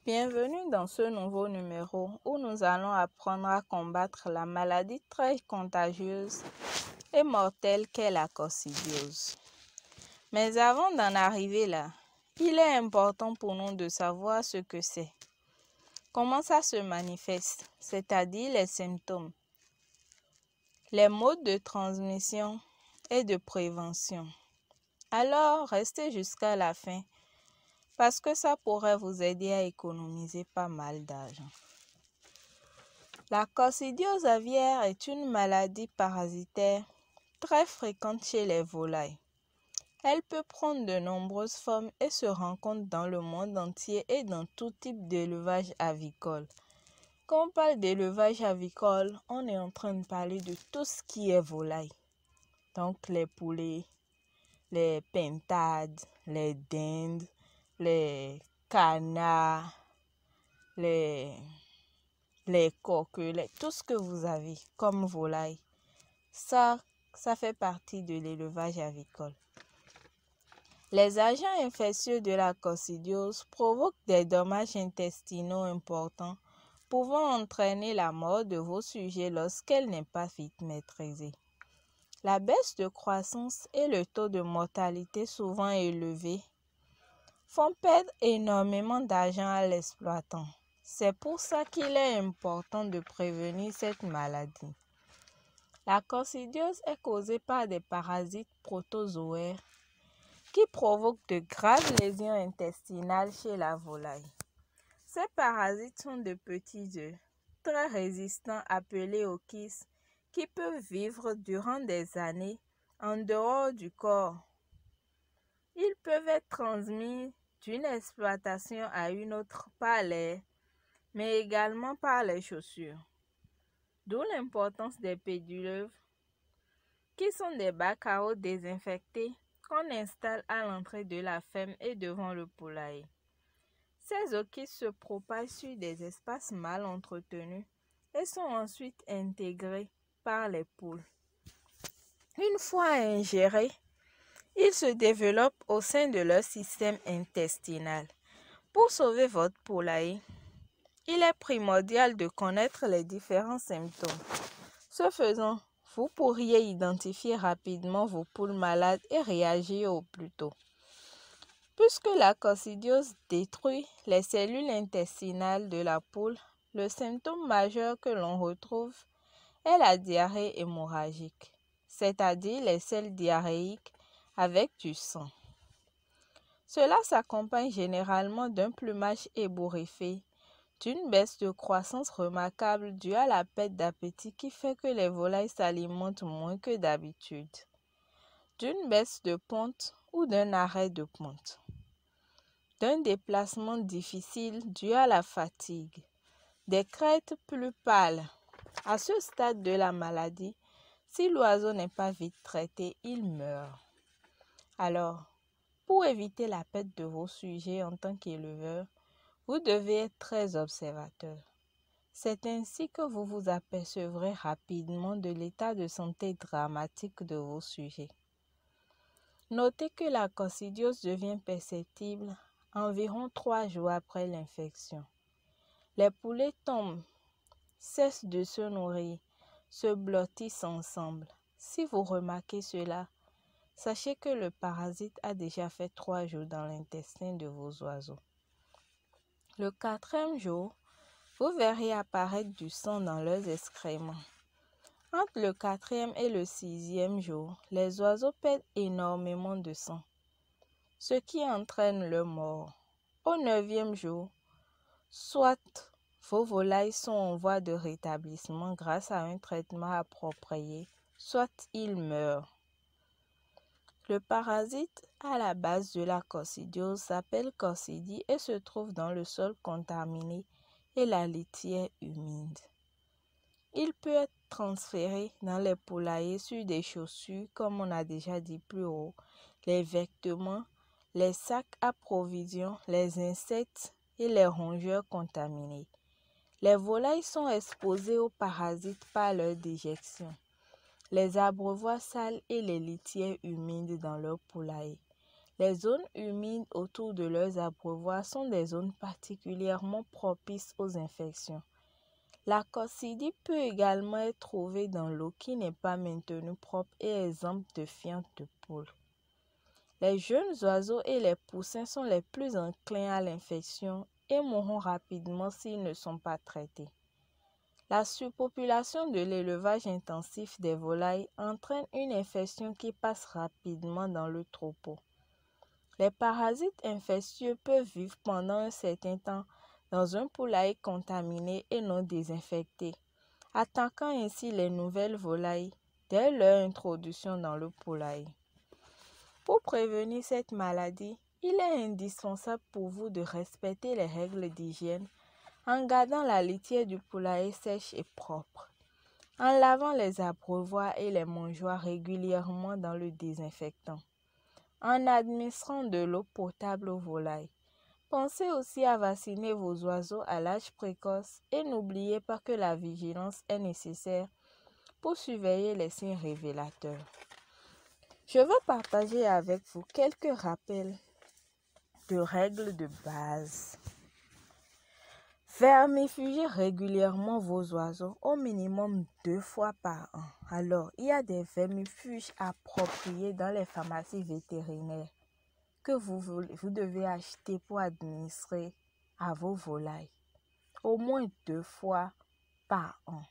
Bienvenue dans ce nouveau numéro où nous allons apprendre à combattre la maladie très contagieuse et mortelle qu'est la coccidiose. Mais avant d'en arriver là, il est important pour nous de savoir ce que c'est. Comment ça se manifeste, c'est-à-dire les symptômes, les modes de transmission et de prévention. Alors, restez jusqu'à la fin parce que ça pourrait vous aider à économiser pas mal d'argent. La coccidiose aviaire est une maladie parasitaire très fréquente chez les volailles. Elle peut prendre de nombreuses formes et se rencontre dans le monde entier et dans tout type d'élevage avicole. Quand on parle d'élevage avicole, on est en train de parler de tout ce qui est volaille. Donc les poulets, les pintades, les dindes, les canards, les coqs, tout ce que vous avez comme volaille, ça fait partie de l'élevage avicole. Les agents infectieux de la coccidiose provoquent des dommages intestinaux importants, pouvant entraîner la mort de vos sujets lorsqu'elle n'est pas vite maîtrisée. La baisse de croissance et le taux de mortalité souvent élevé font perdre énormément d'argent à l'exploitant. C'est pour ça qu'il est important de prévenir cette maladie. La coccidiose est causée par des parasites protozoaires qui provoquent de graves lésions intestinales chez la volaille. Ces parasites sont de petits œufs très résistants appelés oquis qui peuvent vivre durant des années en dehors du corps. Ils peuvent être transmis d'une exploitation à une autre par l'air, mais également par les chaussures. D'où l'importance des pédileuves, qui sont des bacs à eau désinfectés qu'on installe à l'entrée de la ferme et devant le poulailler. Ces oquis se propagent sur des espaces mal entretenus et sont ensuite intégrés par les poules. Une fois ingérés, ils se développent au sein de leur système intestinal. Pour sauver votre poulailler, il est primordial de connaître les différents symptômes. Ce faisant, vous pourriez identifier rapidement vos poules malades et réagir au plus tôt. Puisque la coccidiose détruit les cellules intestinales de la poule, le symptôme majeur que l'on retrouve est la diarrhée hémorragique, c'est-à-dire les selles diarrhéiques avec du sang. Cela s'accompagne généralement d'un plumage ébouriffé, d'une baisse de croissance remarquable due à la perte d'appétit qui fait que les volailles s'alimentent moins que d'habitude, d'une baisse de ponte ou d'un arrêt de ponte, d'un déplacement difficile dû à la fatigue, des crêtes plus pâles. À ce stade de la maladie, si l'oiseau n'est pas vite traité, il meurt. Alors, pour éviter la perte de vos sujets en tant qu'éleveur, vous devez être très observateur. C'est ainsi que vous vous apercevrez rapidement de l'état de santé dramatique de vos sujets. Notez que la coccidiose devient perceptible environ 3 jours après l'infection. Les poulets tombent, cessent de se nourrir, se blottissent ensemble. Si vous remarquez cela, sachez que le parasite a déjà fait 3 jours dans l'intestin de vos oiseaux. Le 4e jour, vous verrez apparaître du sang dans leurs excréments. Entre le 4e et le 6e jour, les oiseaux perdent énormément de sang, ce qui entraîne leur mort. Au 9e jour, soit vos volailles sont en voie de rétablissement grâce à un traitement approprié, soit ils meurent. Le parasite à la base de la coccidiose s'appelle coccidie et se trouve dans le sol contaminé et la litière humide. Il peut être transféré dans les poulaillers sur des chaussures, comme on a déjà dit plus haut, les vêtements, les sacs à provisions, les insectes et les rongeurs contaminés. Les volailles sont exposées aux parasites par leur déjection, les abreuvoirs sales et les litières humides dans leur poulailler. Les zones humides autour de leurs abreuvoirs sont des zones particulièrement propices aux infections. La coccidie peut également être trouvée dans l'eau qui n'est pas maintenue propre et exempte de fientes de poules. Les jeunes oiseaux et les poussins sont les plus enclins à l'infection et mourront rapidement s'ils ne sont pas traités. La surpopulation de l'élevage intensif des volailles entraîne une infection qui passe rapidement dans le troupeau. Les parasites infectieux peuvent vivre pendant un certain temps dans un poulailler contaminé et non désinfecté, attaquant ainsi les nouvelles volailles dès leur introduction dans le poulailler. Pour prévenir cette maladie, il est indispensable pour vous de respecter les règles d'hygiène en gardant la litière du poulailler sèche et propre, en lavant les abreuvoirs et les mangeoires régulièrement dans le désinfectant, en administrant de l'eau potable aux volailles. Pensez aussi à vacciner vos oiseaux à l'âge précoce et n'oubliez pas que la vigilance est nécessaire pour surveiller les signes révélateurs. Je veux partager avec vous quelques rappels de règles de base. Vermifuger régulièrement vos oiseaux au minimum 2 fois par an. Alors, il y a des vermifuges appropriés dans les pharmacies vétérinaires que vous devez acheter pour administrer à vos volailles. Au moins 2 fois par an.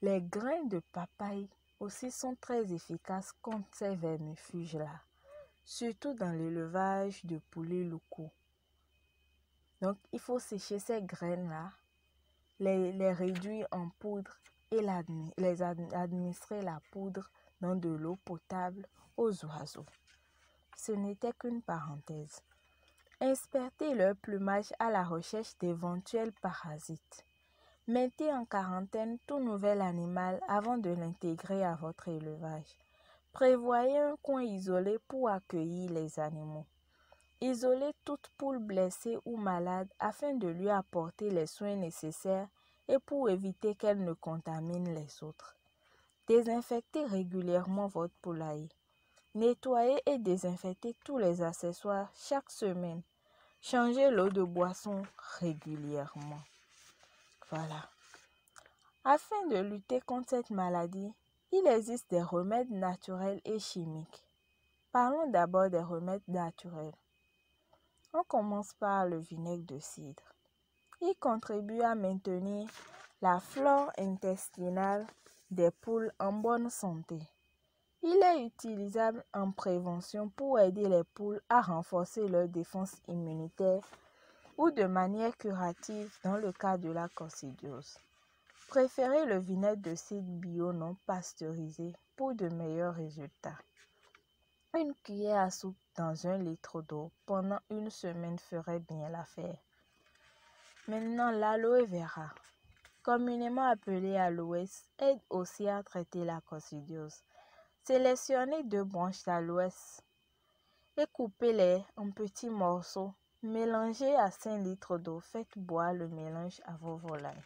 Les grains de papaye aussi sont très efficaces contre ces vermifuges-là, surtout dans l'élevage de poulets locaux. Donc, il faut sécher ces graines-là, les réduire en poudre et administrer la poudre dans de l'eau potable aux oiseaux. Ce n'était qu'une parenthèse. Inspectez leur plumage à la recherche d'éventuels parasites. Mettez en quarantaine tout nouvel animal avant de l'intégrer à votre élevage. Prévoyez un coin isolé pour accueillir les animaux. Isolez toute poule blessée ou malade afin de lui apporter les soins nécessaires et pour éviter qu'elle ne contamine les autres. Désinfectez régulièrement votre poulailler. Nettoyez et désinfectez tous les accessoires chaque semaine. Changez l'eau de boisson régulièrement. Voilà. Afin de lutter contre cette maladie, il existe des remèdes naturels et chimiques. Parlons d'abord des remèdes naturels. On commence par le vinaigre de cidre. Il contribue à maintenir la flore intestinale des poules en bonne santé. Il est utilisable en prévention pour aider les poules à renforcer leur défense immunitaire ou de manière curative dans le cas de la coccidiose. Préférez le vinaigre de cidre bio non pasteurisé pour de meilleurs résultats. Une cuillère à soupe dans 1 litre d'eau pendant 1 semaine ferait bien l'affaire. Maintenant, l'aloe vera, communément appelé aloès, aide aussi à traiter la coccidiose. Sélectionnez 2 branches d'aloès et coupez-les en petits morceaux. Mélangez à 5 litres d'eau. Faites boire le mélange à vos volailles.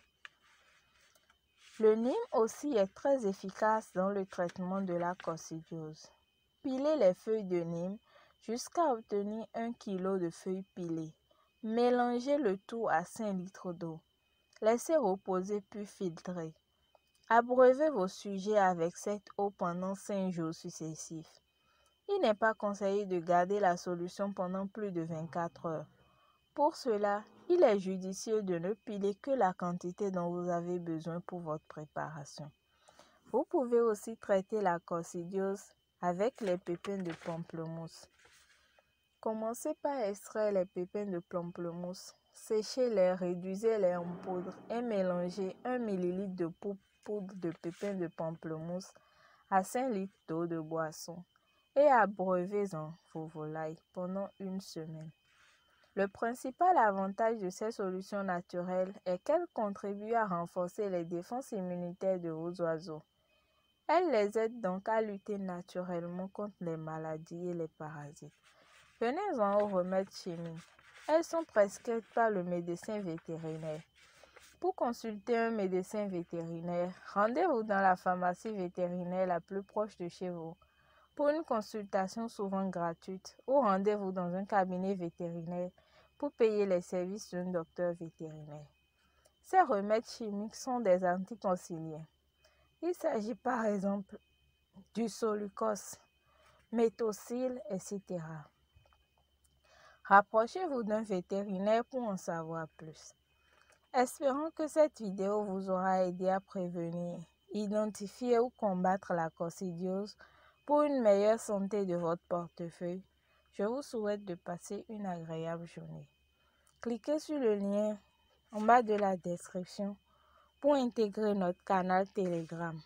Le Nîmes aussi est très efficace dans le traitement de la coccidiose. Pilez les feuilles de Nîmes jusqu'à obtenir 1 kg de feuilles pilées. Mélangez le tout à 5 litres d'eau. Laissez reposer puis filtrez. Abreuvez vos sujets avec cette eau pendant 5 jours successifs. Il n'est pas conseillé de garder la solution pendant plus de 24 heures. Pour cela, il est judicieux de ne piler que la quantité dont vous avez besoin pour votre préparation. Vous pouvez aussi traiter la coccidiose avec les pépins de pamplemousse. Commencez par extraire les pépins de pamplemousse, séchez-les, réduisez-les en poudre et mélangez 1 ml de poudre de pépins de pamplemousse à 5 litres d'eau de boisson et abreuvez-en vos volailles pendant 1 semaine. Le principal avantage de ces solutions naturelles est qu'elles contribuent à renforcer les défenses immunitaires de vos oiseaux. Elles les aident donc à lutter naturellement contre les maladies et les parasites. Venez-en aux remèdes chimiques. Elles sont prescrites par le médecin vétérinaire. Pour consulter un médecin vétérinaire, rendez-vous dans la pharmacie vétérinaire la plus proche de chez vous. pour une consultation souvent gratuite ou rendez-vous dans un cabinet vétérinaire pour payer les services d'un docteur vétérinaire. Ces remèdes chimiques sont des anticonciliens. Il s'agit par exemple du Solucos, Métocil, etc. Rapprochez-vous d'un vétérinaire pour en savoir plus. Espérons que cette vidéo vous aura aidé à prévenir, identifier ou combattre la coccidiose pour une meilleure santé de votre portefeuille. Je vous souhaite de passer une agréable journée. Cliquez sur le lien en bas de la description pour intégrer notre canal Telegram.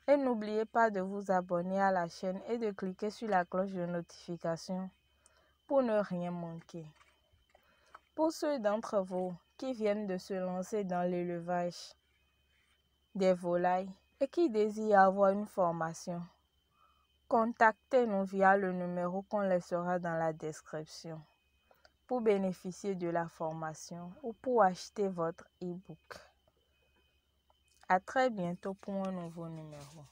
Et n'oubliez pas de vous abonner à la chaîne et de cliquer sur la cloche de notification pour ne rien manquer. Pour ceux d'entre vous qui viennent de se lancer dans l'élevage des volailles et qui désirent avoir une formation, contactez-nous via le numéro qu'on laissera dans la description pour bénéficier de la formation ou pour acheter votre e-book. À très bientôt pour un nouveau numéro.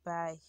Bye.